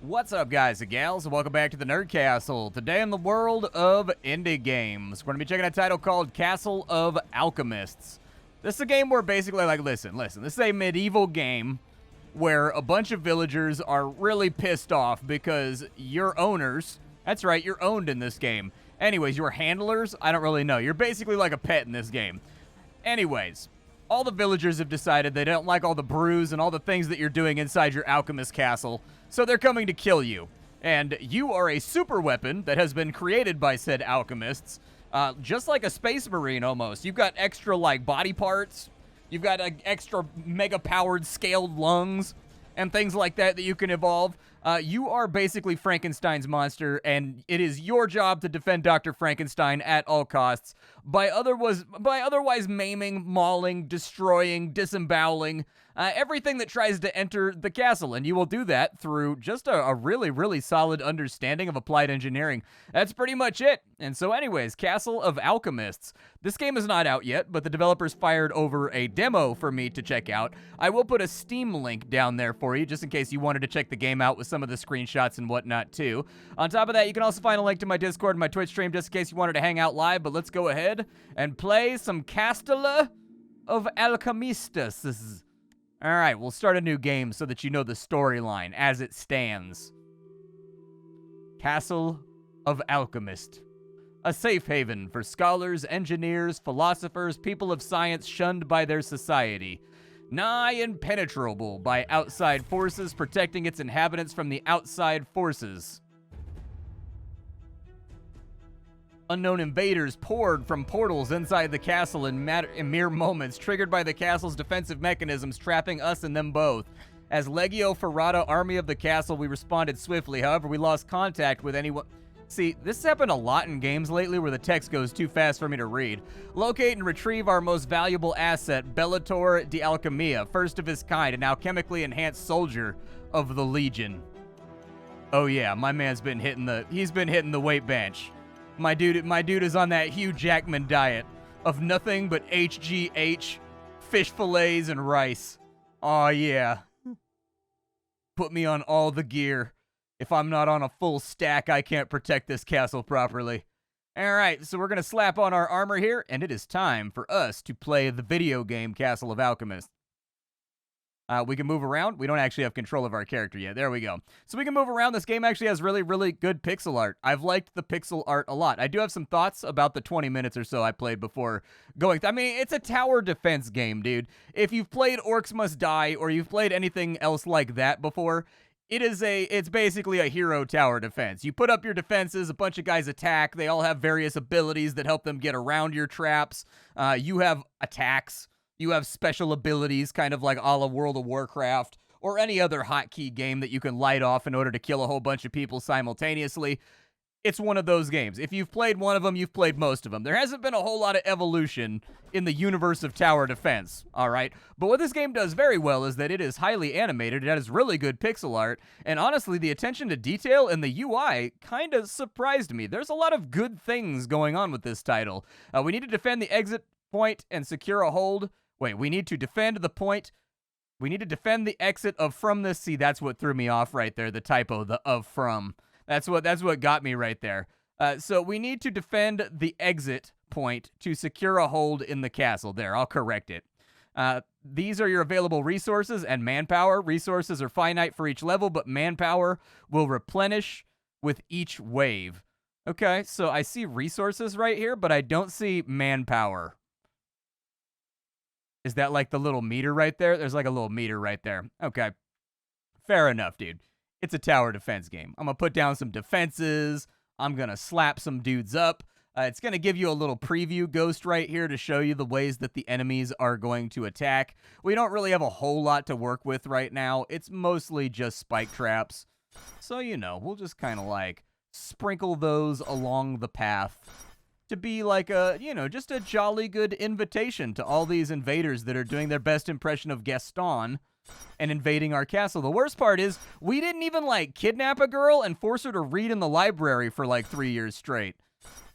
What's up, guys and gals, and welcome back to the Nerd Castle. Today in the world of indie games, we're going to be checking out a title called Castle of Alchemists. This is a game where basically, listen, this is a medieval game where a bunch of villagers are really pissed off because your owners, that's right, you're owned in this game. Anyways, your handlers, I don't really know. You're basically like a pet in this game. Anyways, all the villagers have decided they don't like all the brews and all the things that you're doing inside your alchemist castle, so they're coming to kill you. And you are a super weapon that has been created by said alchemists, just like a space marine almost. You've got extra, body parts. You've got extra mega-powered scaled lungs and things like that that you can evolve. You are basically Frankenstein's monster, and it is your job to defend Dr. Frankenstein at all costs by otherwise maiming, mauling, destroying, disemboweling everything that tries to enter the castle, and you will do that through just a really, really solid understanding of applied engineering. That's pretty much it. And so anyways, Castle of Alchemists. This game is not out yet, but the developers fired over a demo for me to check out. I will put a Steam link down there for you, just in case you wanted to check the game out with some of the screenshots and whatnot too. On top of that, you can also find a link to my Discord and my Twitch stream, just in case you wanted to hang out live, but let's go ahead and play some Castle of Alchemistas. Alright, we'll start a new game so that you know the storyline as it stands. Castle of Alchemist. A safe haven for scholars, engineers, philosophers, people of science shunned by their society. Nigh impenetrable by outside forces, protecting its inhabitants from the outside forces. Unknown invaders poured from portals inside the castle in mere moments, triggered by the castle's defensive mechanisms, trapping us and them both. As Legio Ferrata, army of the castle, we responded swiftly. However, we lost contact with anyone. See, this has happened a lot in games lately where the text goes too fast for me to read. Locate and retrieve our most valuable asset, Bellator de Alchemia, first of his kind, an alchemically enhanced soldier of the Legion. Oh yeah, my man's been hitting the weight bench. My dude is on that Hugh Jackman diet of nothing but HGH, fish fillets, and rice. Aw, yeah. Put me on all the gear. If I'm not on a full stack, I can't protect this castle properly. Alright, so we're going to slap on our armor here, and it is time for us to play the video game Castle of Alchemists. We can move around. We don't actually have control of our character yet. There we go. So we can move around. This game actually has really, really good pixel art. I've liked the pixel art a lot. I do have some thoughts about the 20 minutes or so I played before going. I mean, it's a tower defense game, dude. If you've played Orcs Must Die or you've played anything else like that before, it's basically a hero tower defense. You put up your defenses, a bunch of guys attack. They all have various abilities that help them get around your traps. You have attacks. You have special abilities, kind of like a la World of Warcraft, or any other hotkey game that you can light off in order to kill a whole bunch of people simultaneously. It's one of those games. If you've played one of them, you've played most of them. There hasn't been a whole lot of evolution in the universe of tower defense, all right? But what this game does very well is that it is highly animated, it has really good pixel art, and honestly, the attention to detail in the UI kind of surprised me. There's a lot of good things going on with this title. We need to defend the exit point and secure a hold. Wait, we need to defend the point. We need to defend the exit of from this. See, that's what threw me off right there, the typo, the of from. That's what got me right there. So we need to defend the exit point to secure a hold in the castle. There, I'll correct it. These are your available resources and manpower. Resources are finite for each level, but manpower will replenish with each wave. Okay, so I see resources right here, but I don't see manpower. Is that like the little meter right there? There's like a little meter right there. Okay. Fair enough, dude. It's a tower defense game. I'm going to put down some defenses. I'm going to slap some dudes up. It's going to give you a little preview ghost right here to show you the ways that the enemies are going to attack. We don't really have a whole lot to work with right now. It's mostly just spike traps. So, you know, we'll just kind of like sprinkle those along the path to be like a, you know, just a jolly good invitation to all these invaders that are doing their best impression of Gaston and invading our castle. The worst part is we didn't even like kidnap a girl and force her to read in the library for like 3 years straight.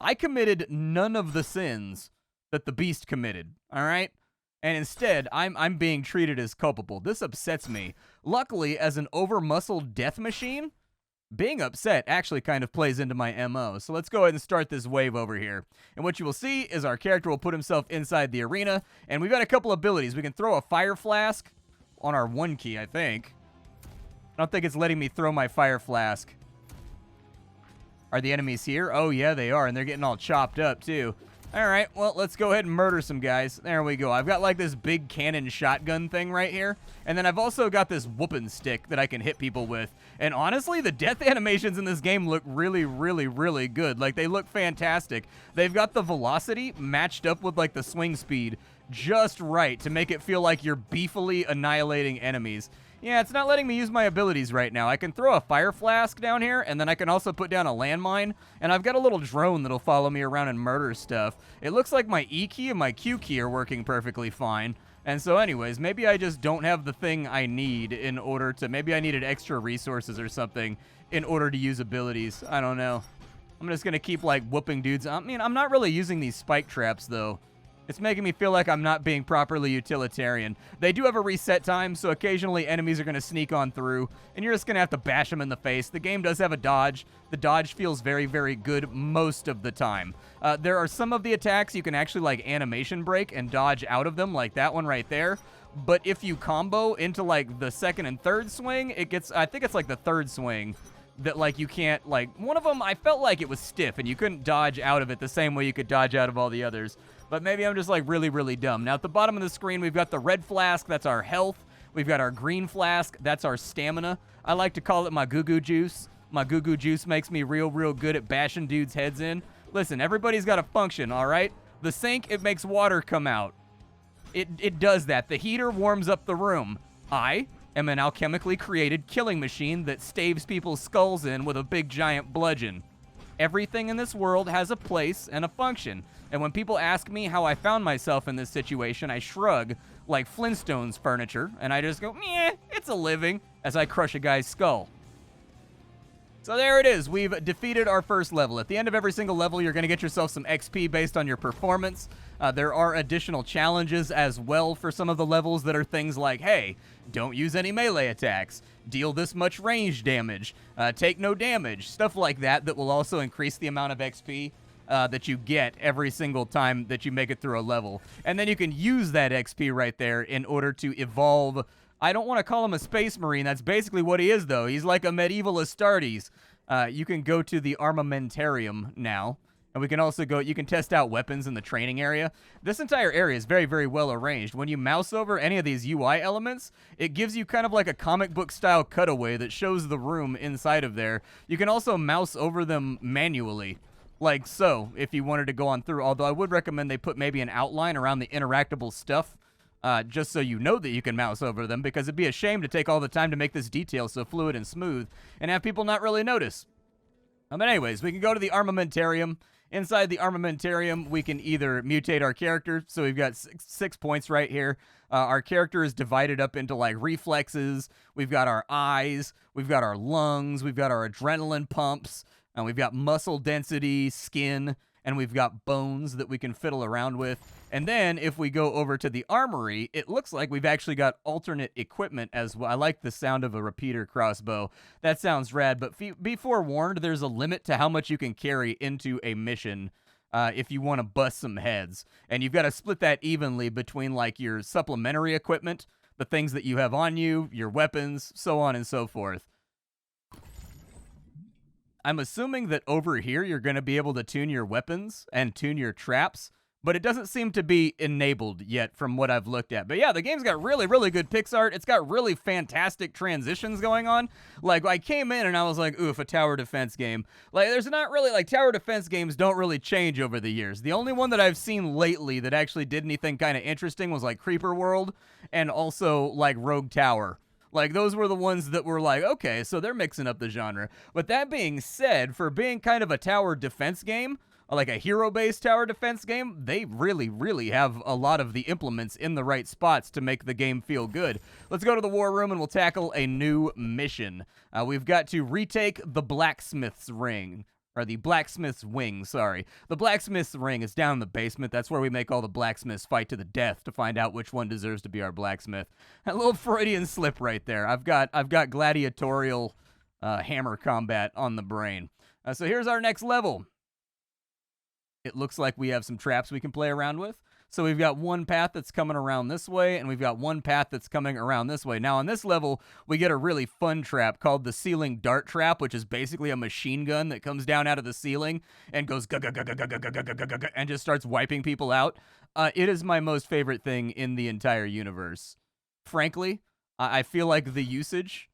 I committed none of the sins that the beast committed, all right? And instead, I'm being treated as culpable. This upsets me. Luckily, as an over-muscled death machine, being upset actually kind of plays into my MO. So let's go ahead and start this wave over here. And what you will see is our character will put himself inside the arena, and we've got a couple abilities. We can throw a fire flask on our 1 key, I think. I don't think it's letting me throw my fire flask. Are the enemies here? Oh, yeah, they are, and they're getting all chopped up, too. All right, well, let's go ahead and murder some guys. There we go. I've got, like, this big cannon shotgun thing right here, and then I've also got this whooping stick that I can hit people with. And honestly, the death animations in this game look really, really, really good. Like, they look fantastic. They've got the velocity matched up with, like, the swing speed just right to make it feel like you're beefily annihilating enemies. Yeah, it's not letting me use my abilities right now. I can throw a fire flask down here, and then I can also put down a landmine, and I've got a little drone that'll follow me around and murder stuff. It looks like my E key and my Q key are working perfectly fine. And so anyways, maybe I just don't have the thing I need in order to... Maybe I needed extra resources or something in order to use abilities. I don't know. I'm just going to keep, like, whooping dudes. I mean, I'm not really using these spike traps, though. It's making me feel like I'm not being properly utilitarian. They do have a reset time, so occasionally enemies are going to sneak on through, and you're just going to have to bash them in the face. The game does have a dodge. The dodge feels very, very good most of the time. There are some of the attacks you can actually, like, animation break and dodge out of them, like that one right there. But if you combo into, like, the second and third swing, it gets... I think it's, like, the third swing that, like, you can't, like... One of them, I felt like it was stiff, and you couldn't dodge out of it the same way you could dodge out of all the others. But maybe I'm just, like, really, really dumb. Now, at the bottom of the screen, we've got the red flask. That's our health. We've got our green flask. That's our stamina. I like to call it my goo-goo juice. My goo-goo juice makes me real, real good at bashing dudes' heads in. Listen, everybody's got a function, all right? The sink, it makes water come out. It does that. The heater warms up the room. I am an alchemically created killing machine that staves people's skulls in with a big, giant bludgeon. Everything in this world has a place and a function. And when people ask me how I found myself in this situation, I shrug like Flintstones furniture, and I just go, meh, it's a living, as I crush a guy's skull. So there it is. We've defeated our first level. At the end of every single level, you're going to get yourself some XP based on your performance. There are additional challenges as well for some of the levels that are things like, hey, don't use any melee attacks, deal this much range damage, take no damage, stuff like that that will also increase the amount of XP that you get every single time that you make it through a level. And then you can use that XP right there in order to evolve. I don't want to call him a space marine. That's basically what he is, though. He's like a medieval Astartes. You can go to the armamentarium now. And we can also go, you can test out weapons in the training area. This entire area is very, very well arranged. When you mouse over any of these UI elements, it gives you kind of like a comic book style cutaway that shows the room inside of there. You can also mouse over them manually, like so, if you wanted to go on through. Although I would recommend they put maybe an outline around the interactable stuff, just so you know that you can mouse over them, because it'd be a shame to take all the time to make this detail so fluid and smooth and have people not really notice. But anyways, we can go to the armamentarium. Inside the armamentarium, we can either mutate our character. So we've got 6 points right here. Our character is divided up into like reflexes. We've got our eyes. We've got our lungs. We've got our adrenaline pumps. And we've got muscle density, skin, and we've got bones that we can fiddle around with. And then if we go over to the armory, it looks like we've actually got alternate equipment as well. I like the sound of a repeater crossbow. That sounds rad, but be forewarned, there's a limit to how much you can carry into a mission if you want to bust some heads. And you've got to split that evenly between like your supplementary equipment, the things that you have on you, your weapons, so on and so forth. I'm assuming that over here you're going to be able to tune your weapons and tune your traps, but it doesn't seem to be enabled yet from what I've looked at. But yeah, the game's got really, really good pix art. It's got really fantastic transitions going on. Like, I came in and I was like, oof, a tower defense game. Like, there's not really, like, tower defense games don't really change over the years. The only one that I've seen lately that actually did anything kind of interesting was, like, Creeper World and also, like, Rogue Tower. Like, those were the ones that were like, okay, so they're mixing up the genre. But that being said, for being kind of a tower defense game, like a hero-based tower defense game, they really, really have a lot of the implements in the right spots to make the game feel good. Let's go to the war room and we'll tackle a new mission. We've got to retake the blacksmith's ring. Or the blacksmith's wing, sorry. The blacksmith's ring is down in the basement. That's where we make all the blacksmiths fight to the death to find out which one deserves to be our blacksmith. A little Freudian slip right there. I've got gladiatorial hammer combat on the brain. So here's our next level. It looks like we have some traps we can play around with. So we've got one path that's coming around this way, and we've got one path that's coming around this way. Now, on this level, we get a really fun trap called the ceiling dart trap, which is basically a machine gun that comes down out of the ceiling and goes and just starts wiping people out. It is my most favorite thing in the entire universe. Frankly, I feel like the usage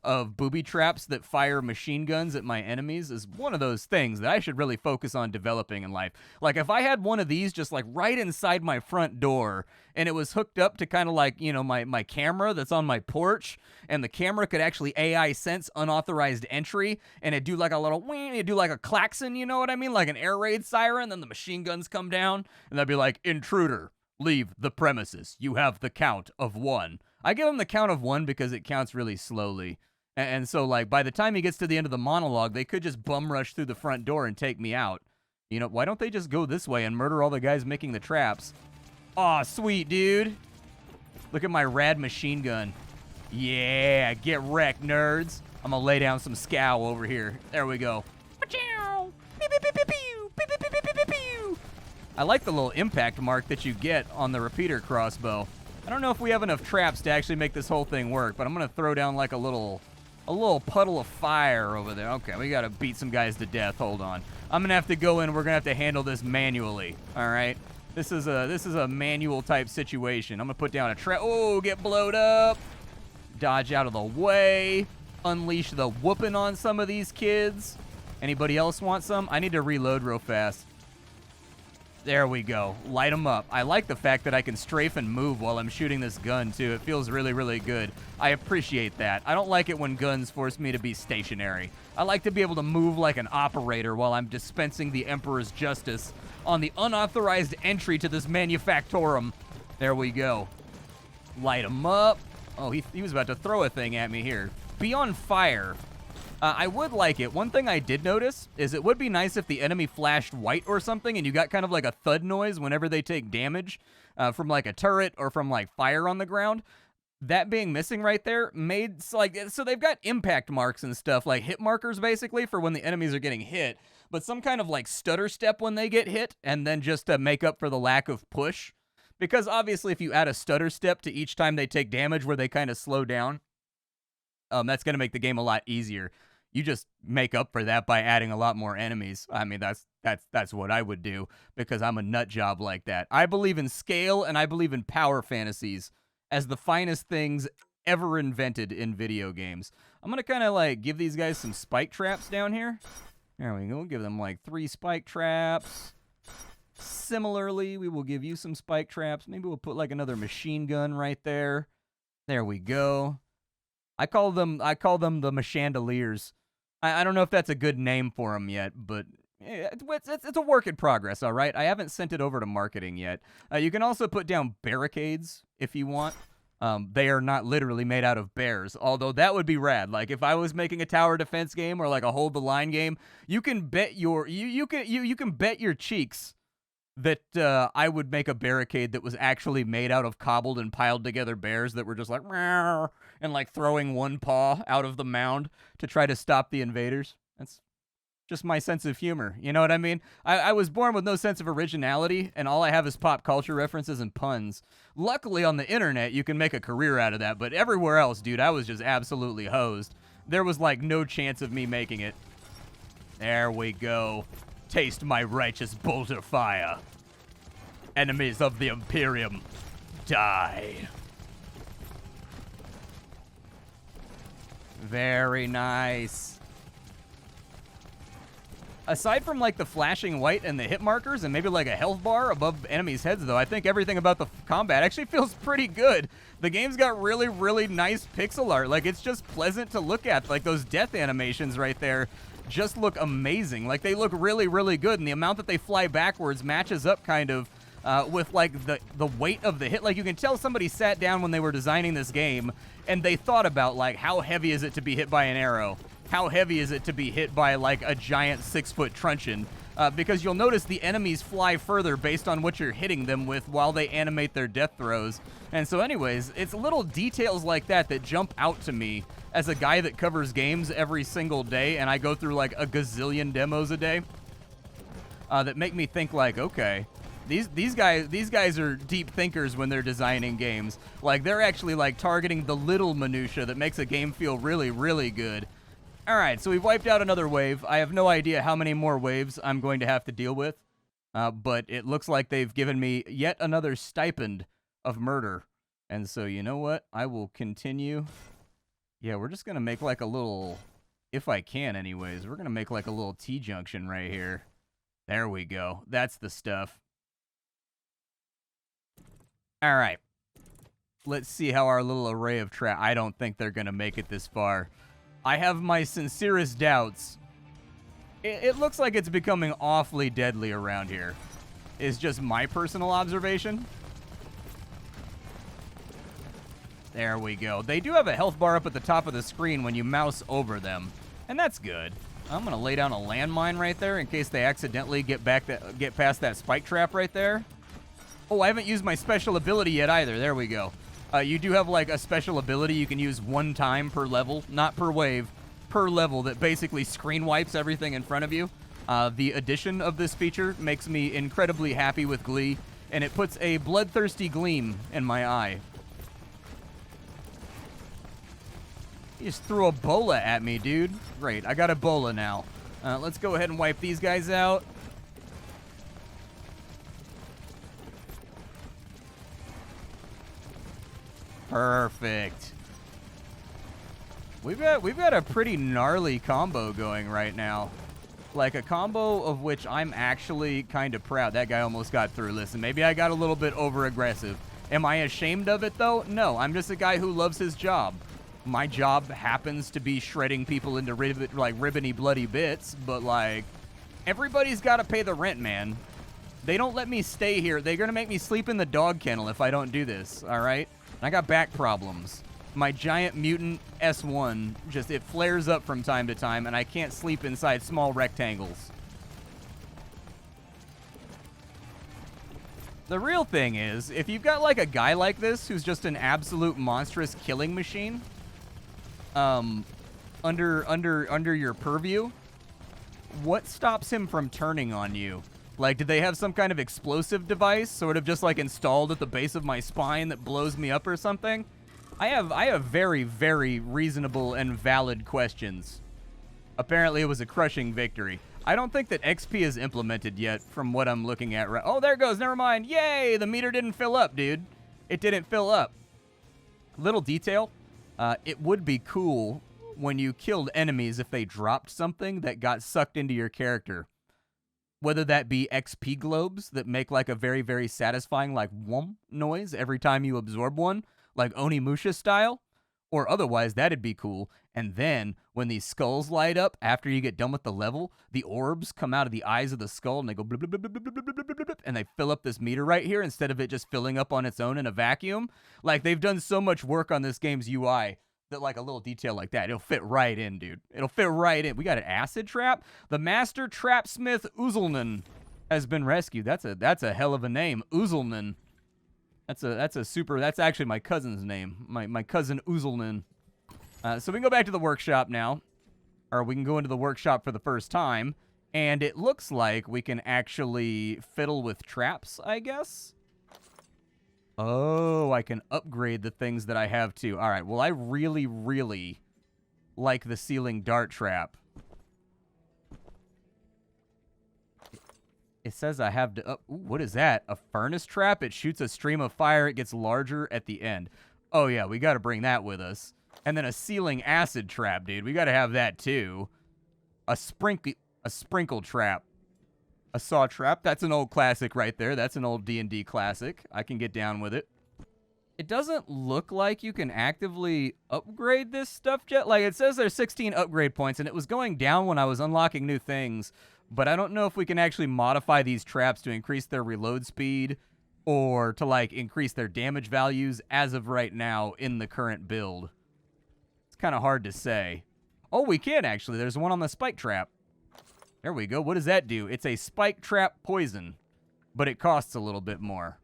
of booby traps that fire machine guns at my enemies is one of those things that I should really focus on developing in life. Like, if I had one of these just like right inside my front door and it was hooked up to kind of like, you know, my camera that's on my porch, and the camera could actually AI sense unauthorized entry, and it'd do like a little wing, it'd do like a klaxon, you know what I mean? Like an air raid siren, then the machine guns come down and they'd be like, intruder, leave the premises. You have the count of 1. I give him the count of 1 because it counts really slowly. And so, like, by the time he gets to the end of the monologue, they could just bum rush through the front door and take me out. You know, why don't they just go this way and murder all the guys making the traps? Aw, sweet, dude. Look at my rad machine gun. Yeah, get wrecked, nerds. I'm gonna lay down some scow over here. There we go. I like the little impact mark that you get on the repeater crossbow. I don't know if we have enough traps to actually make this whole thing work, but I'm gonna throw down like a little puddle of fire over there. Okay, we gotta beat some guys to death. Hold on. I'm gonna have to go in. We're gonna have to handle this manually. All right. This is a manual type situation. I'm gonna put down a trap. Oh, get blowed up. Dodge out of the way. Unleash the whooping on some of these kids. Anybody else want some? I need to reload real fast. There we go. Light them up. I like the fact that I can strafe and move while I'm shooting this gun, too. It feels really, really good. I appreciate that. I don't like it when guns force me to be stationary. I like to be able to move like an operator while I'm dispensing the Emperor's justice on the unauthorized entry to this manufactorum. There we go. Light them up. Oh, he was about to throw a thing at me here. Be on fire. I would like it. One thing I did notice is it would be nice if the enemy flashed white or something and you got kind of like a thud noise whenever they take damage from like a turret or from like fire on the ground. That being missing right there made like, so they've got impact marks and stuff, like hit markers basically for when the enemies are getting hit, but some kind of like stutter step when they get hit, and then just to make up for the lack of push. Because obviously if you add a stutter step to each time they take damage where they kind of slow down, that's going to make the game a lot easier. You just make up for that by adding a lot more enemies. I mean, that's what I would do, because I'm a nut job like that. I believe in scale, and I believe in power fantasies as the finest things ever invented in video games. I'm going to kind of like give these guys some spike traps down here. There we go. Give them like 3 spike traps. Similarly, we will give you some spike traps. Maybe we'll put like another machine gun right there. There we go. I call them the machandeliers. I don't know if that's a good name for them yet, but it's a work in progress, all right? I haven't sent it over to marketing yet. You can also put down barricades if you want. They are not literally made out of bears, although that would be rad. Like if I was making a tower defense game or like a hold the line game, you can bet you can bet your cheeks that I would make a barricade that was actually made out of cobbled and piled together bears that were just like meow, and like throwing one paw out of the mound to try to stop the invaders. That's just my sense of humor. You know what I mean? I was born with no sense of originality, and all I have is pop culture references and puns. Luckily, on the internet, you can make a career out of that, but everywhere else, dude, I was just absolutely hosed. There was like no chance of me making it. There we go. Taste my righteous bolter fire. Enemies of the Imperium, die. Very nice. Aside from like the flashing white and the hit markers and maybe like a health bar above enemies' heads, though, I think everything about the combat actually feels pretty good. The game's got really, really nice pixel art. Like, it's just pleasant to look at. Like, those death animations right there just look amazing. Like, they look really, really good, and the amount that they fly backwards matches up kind of with like the weight of the hit. Like, you can tell somebody sat down when they were designing this game and they thought about like, how heavy is it to be hit by an arrow? How heavy is it to be hit by like a giant 6-foot truncheon? because you'll notice the enemies fly further based on what you're hitting them with while they animate their death throws. And so anyways, it's little details like that that jump out to me as a guy that covers games every single day, and I go through like a gazillion demos a day, that make me think like, okay, these guys are deep thinkers when they're designing games. Like, they're actually like targeting the little minutia that makes a game feel really, really good. All right, so we've wiped out another wave. I have no idea how many more waves I'm going to have to deal with, but it looks like they've given me yet another stipend of murder. And so, you know what? I will continue. Yeah, we're just going to make like a little, if I can anyways, we're going to make like a little T-junction right here. There we go. That's the stuff. All right. Let's see how our little array of trap. I don't think they're going to make it this far. I have my sincerest doubts. It looks like it's becoming awfully deadly around here. Is just my personal observation. There we go. They do have a health bar up at the top of the screen when you mouse over them, and that's good. I'm gonna lay down a landmine right there in case they accidentally get past that spike trap right there. Oh, I haven't used my special ability yet either. There we go. You do have like a special ability you can use one time per level, not per wave, per level, that basically screen wipes everything in front of you. The addition of this feature makes me incredibly happy with glee, and it puts a bloodthirsty gleam in my eye. You just threw a bola at me, dude. Great, I got a bola now. Let's go ahead and wipe these guys out. Perfect. We've got a pretty gnarly combo going right now. Like a combo of which I'm actually kind of proud. That guy almost got through. Listen, maybe I got a little bit over aggressive. Am I ashamed of it though? No, I'm just a guy who loves his job. My job happens to be shredding people into ribbony bloody bits, but like, everybody's got to pay the rent, man. They don't let me stay here. They're going to make me sleep in the dog kennel if I don't do this, all right? I got back problems. My giant mutant S1, just it flares up from time to time, and I can't sleep inside small rectangles. The real thing is, if you've got like a guy like this who's just an absolute monstrous killing machine, under your purview, what stops him from turning on you? Like, did they have some kind of explosive device sort of just like installed at the base of my spine that blows me up or something? I have very, very reasonable and valid questions. Apparently it was a crushing victory. I don't think that XP is implemented yet from what I'm looking at. Oh, there it goes. Never mind. Yay! The meter didn't fill up, dude. It didn't fill up. Little detail. It would be cool when you killed enemies if they dropped something that got sucked into your character. Whether that be XP globes that make like a very, very satisfying like whomp noise every time you absorb one, like Onimusha style, or otherwise that'd be cool. And then when these skulls light up after you get done with the level, the orbs come out of the eyes of the skull and they go blub, blub, blub, blub, blub, blub, blub, blub, and they fill up this meter right here instead of it just filling up on its own in a vacuum. Like, they've done so much work on this game's UI that like a little detail like that, it'll fit right in, dude. It'll fit right in. We got an acid trap. The master trapsmith Uzelman has been rescued. That's a hell of a name, Uzelman. That's actually my cousin's name. My cousin Uzelman. So we can go back to the workshop now, or we can go into the workshop for the first time, and it looks like we can actually fiddle with traps, I guess. Oh, I can upgrade the things that I have too. All right, well, I really, really like the ceiling dart trap. It says I have to... Ooh, what is that? A furnace trap? It shoots a stream of fire. It gets larger at the end. Oh, yeah, we got to bring that with us. And then a ceiling acid trap, dude. We got to have that too. A sprinkle trap. A saw trap. That's an old classic right there. That's an old D&D classic. I can get down with it. It doesn't look like you can actively upgrade this stuff yet. Like, it says there's 16 upgrade points, and it was going down when I was unlocking new things. But I don't know if we can actually modify these traps to increase their reload speed or to, like, increase their damage values as of right now in the current build. It's kind of hard to say. Oh, we can, actually. There's one on the spike trap. There we go. What does that do? It's a spike trap poison, but it costs a little bit more.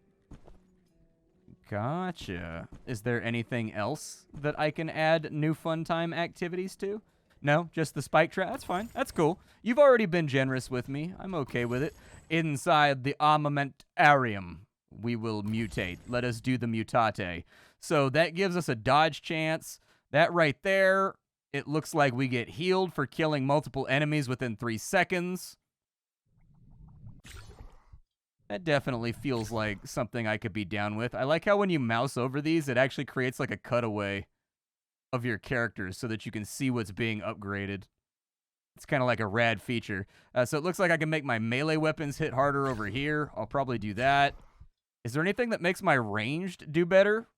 Gotcha. Is there anything else that I can add new fun time activities to? No, just the spike trap. That's fine. That's cool. You've already been generous with me. I'm okay with it. Inside the armamentarium, we will mutate. Let us do the mutate. So that gives us a dodge chance. That right there, it looks like we get healed for killing multiple enemies within 3 seconds. That definitely feels like something I could be down with. I like how when you mouse over these, it actually creates like a cutaway of your characters so that you can see what's being upgraded. It's kind of like a rad feature. So it looks like I can make my melee weapons hit harder over here. I'll probably do that. Is there anything that makes my ranged do better?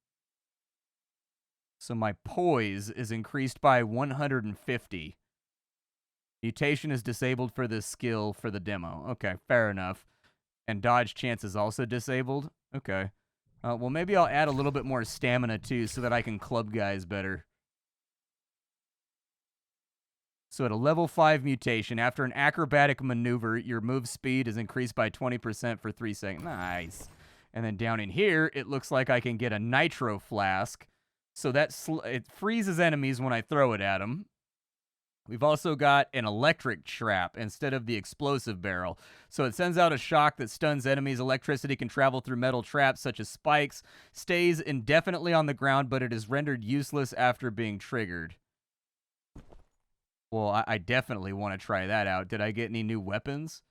So my poise is increased by 150. Mutation is disabled for this skill for the demo. Okay, fair enough. And dodge chance is also disabled. Okay. Well, maybe I'll add a little bit more stamina, too, so that I can club guys better. So at a level 5 mutation, after an acrobatic maneuver, your move speed is increased by 20% for 3 seconds. Nice. And then down in here, it looks like I can get a nitro flask. So that it freezes enemies when I throw it at them. We've also got an electric trap instead of the explosive barrel. So it sends out a shock that stuns enemies. Electricity can travel through metal traps such as spikes, stays indefinitely on the ground, but it is rendered useless after being triggered. Well, I definitely want to try that out. Did I get any new weapons?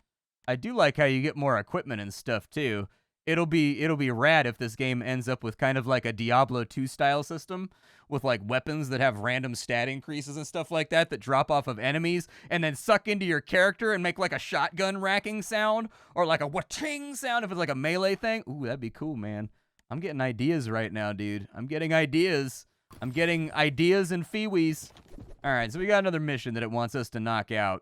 I do like how you get more equipment and stuff, too. It'll be rad if this game ends up with kind of like a Diablo 2 style system with like weapons that have random stat increases and stuff like that drop off of enemies and then suck into your character and make like a shotgun racking sound or like a wa-ting sound if it's like a melee thing. Ooh, that'd be cool, man. I'm getting ideas right now, dude. I'm getting ideas. I'm getting ideas and feewees. All right, so we got another mission that it wants us to knock out.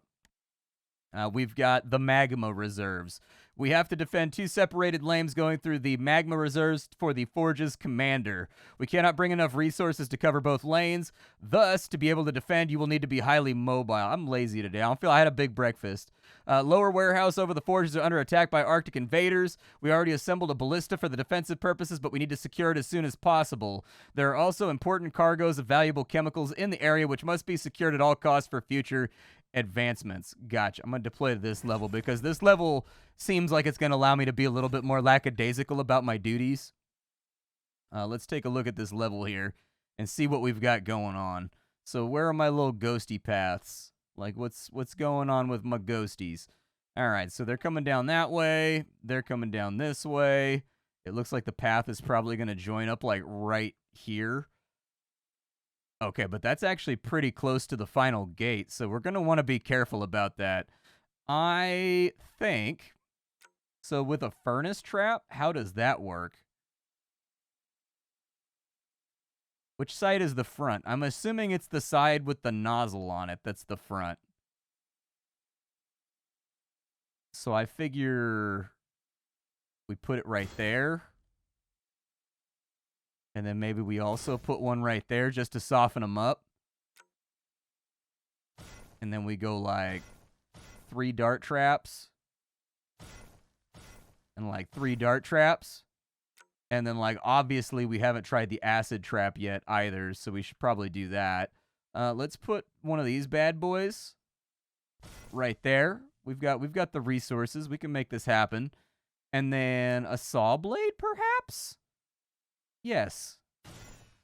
We've got the Magma reserves. We have to defend 2 separated lanes going through the Magma reserves for the Forge's commander. We cannot bring enough resources to cover both lanes. Thus, to be able to defend, you will need to be highly mobile. I'm lazy today. I don't feel I had a big breakfast. Lower warehouse over the Forges are under attack by Arctic invaders. We already assembled a ballista for the defensive purposes, but we need to secure it as soon as possible. There are also important cargoes of valuable chemicals in the area, which must be secured at all costs for future advancements. Gotcha. I'm going to deploy to this level because this level seems like it's going to allow me to be a little bit more lackadaisical about my duties. Let's take a look at this level here and see what we've got going on. So where are my little ghosty paths? Like what's going on with my ghosties? All right, so they're coming down that way. They're coming down this way. It looks like the path is probably going to join up like right here. Okay, but that's actually pretty close to the final gate, so we're going to want to be careful about that. I think, so with a furnace trap, how does that work? Which side is the front? I'm assuming it's the side with the nozzle on it that's the front. So I figure we put it right there. And then maybe we also put one right there just to soften them up. And then we go like 3 dart traps. And like 3 dart traps. And then like obviously we haven't tried the acid trap yet either, so we should probably do that. Let's put one of these bad boys right there. We've got the resources. We can make this happen. And then a saw blade perhaps? Yes.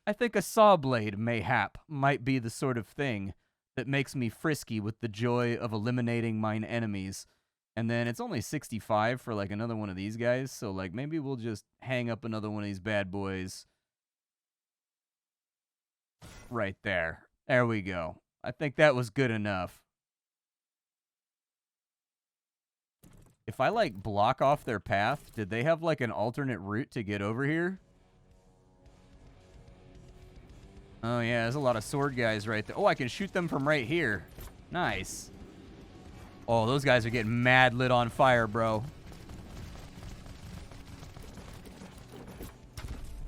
I think a saw blade, mayhap, might be the sort of thing that makes me frisky with the joy of eliminating mine enemies. And then it's only 65 for like another one of these guys, so like maybe we'll just hang up another one of these bad boys right there. There we go. I think that was good enough. If I like block off their path, did they have like an alternate route to get over here? Oh, yeah, there's a lot of sword guys right there. Oh, I can shoot them from right here. Nice. Oh, those guys are getting mad lit on fire, bro.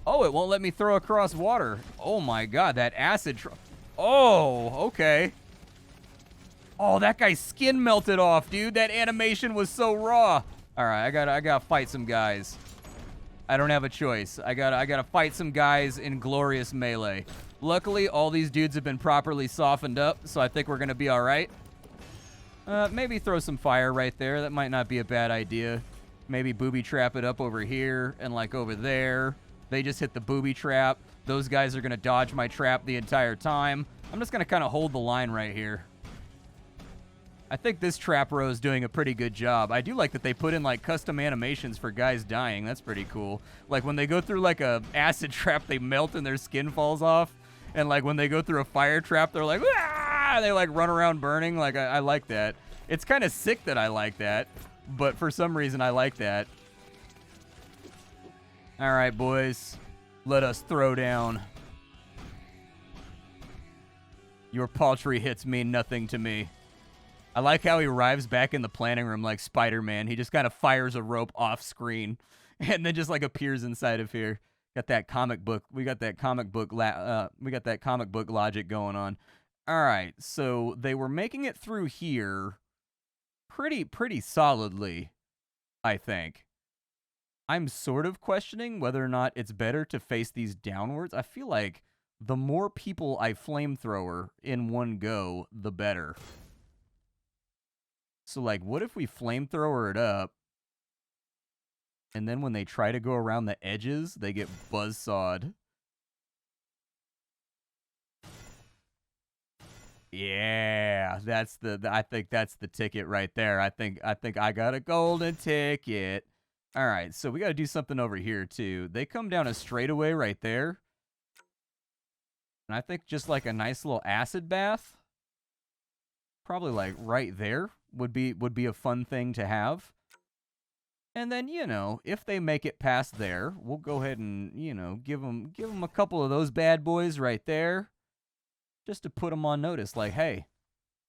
Oh, it won't let me throw across water. Oh, my God, that acid... Oh, okay. Oh, that guy's skin melted off, dude. That animation was so raw. All right, I gotta fight some guys. I don't have a choice. I gotta fight some guys in glorious melee. Luckily, all these dudes have been properly softened up, so I think we're gonna be all right. Maybe throw some fire right there. That might not be a bad idea. Maybe booby trap it up over here and like over there. They just hit the booby trap. Those guys are gonna dodge my trap the entire time. I'm just gonna kind of hold the line right here. I think this trap row is doing a pretty good job. I do like that they put in like custom animations for guys dying. That's pretty cool. Like when they go through like a acid trap, they melt and their skin falls off. And like when they go through a fire trap, they're like, ah! They like run around burning. Like I like that. It's kind of sick that I like that, but for some reason I like that. All right, boys, let us throw down. Your paltry hits mean nothing to me. I like how he arrives back in the planning room like Spider-Man. He just kind of fires a rope off screen and then just like appears inside of here. Got that comic book. We got that comic book logic going on. All right, so they were making it through here pretty solidly, I think. I'm sort of questioning whether or not it's better to face these downwards. I feel like the more people I flamethrower in one go, the better. So, like, what if we flamethrower it up, and then when they try to go around the edges, they get buzzsawed? Yeah, that's I think that's the ticket right there. I think I got a golden ticket. All right, so we got to do something over here, too. They come down a straightaway right there. And I think just like a nice little acid bath, probably like right there, would be a fun thing to have. And then, you know, if they make it past there, we'll go ahead and, you know, give them a couple of those bad boys right there, just to put them on notice, like, hey,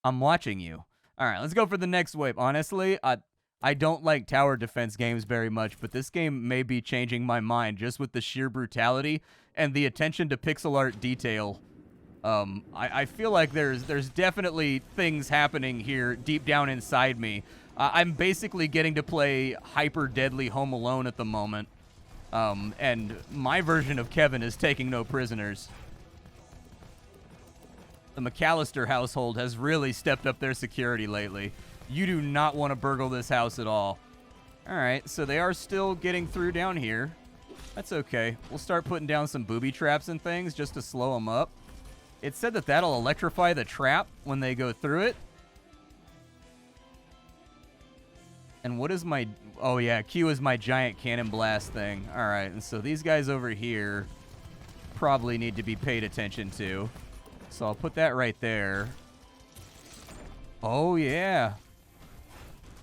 I'm watching you. All right, let's go for the next wave. Honestly, I don't like tower defense games very much, but this game may be changing my mind just with the sheer brutality and the attention to pixel art detail. I feel like there's definitely things happening here deep down inside me. I'm basically getting to play hyper deadly Home Alone at the moment, and my version of Kevin is taking no prisoners. The McAllister household has really stepped up their security lately. You do not want to burgle this house at all. All right, so they are still getting through down here. That's okay. We'll start putting down some booby traps and things just to slow them up. It said that that'll electrify the trap when they go through it. And what is my... Oh, yeah, Q is my giant cannon blast thing. All right, and so these guys over here probably need to be paid attention to. So I'll put that right there. Oh, yeah.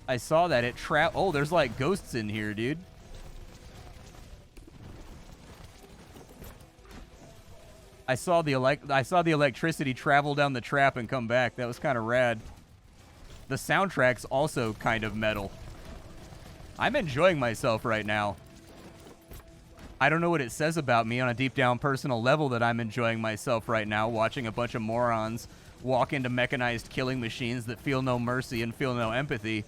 I saw that. It trapped... Oh, there's like ghosts in here, dude. I saw the electricity travel down the trap and come back. That was kind of rad. The soundtrack's also kind of metal. I'm enjoying myself right now. I don't know what it says about me on a deep down personal level that I'm enjoying myself right now, watching a bunch of morons walk into mechanized killing machines that feel no mercy and feel no empathy.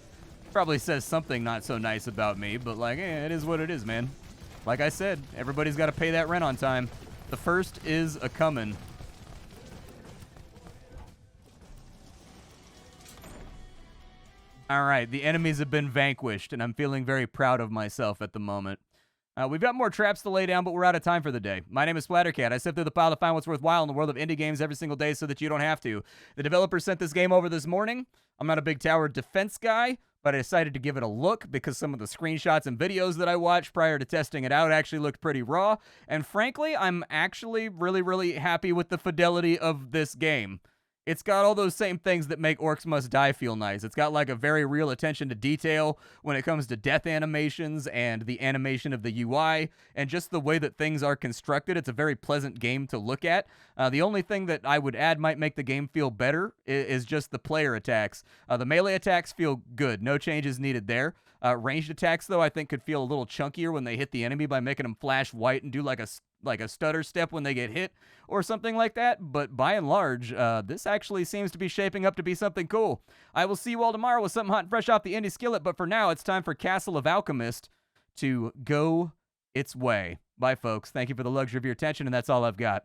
Probably says something not so nice about me, but like, it is what it is, man. Like I said, everybody's got to pay that rent on time. The first is a comin'. All right, the enemies have been vanquished, and I'm feeling very proud of myself at the moment. We've got more traps to lay down, but we're out of time for the day. My name is Splattercat. I sift through the pile to find what's worthwhile in the world of indie games every single day so that you don't have to. The developers sent this game over this morning. I'm not a big tower defense guy, but I decided to give it a look because some of the screenshots and videos that I watched prior to testing it out actually looked pretty raw. And frankly, I'm actually really happy with the fidelity of this game. It's got all those same things that make Orcs Must Die feel nice. It's got like a very real attention to detail when it comes to death animations and the animation of the UI and just the way that things are constructed. It's a very pleasant game to look at. The only thing that I would add might make the game feel better is just the player attacks. The melee attacks feel good. No changes needed there. Ranged attacks, though, I think could feel a little chunkier when they hit the enemy by making them flash white and do like a stutter step when they get hit or something like that. But by and large, this actually seems to be shaping up to be something cool. I will see you all tomorrow with something hot and fresh off the indie skillet, but for now, it's time for Castle of Alchemists to go its way. Bye, folks. Thank you for the luxury of your attention, and that's all I've got.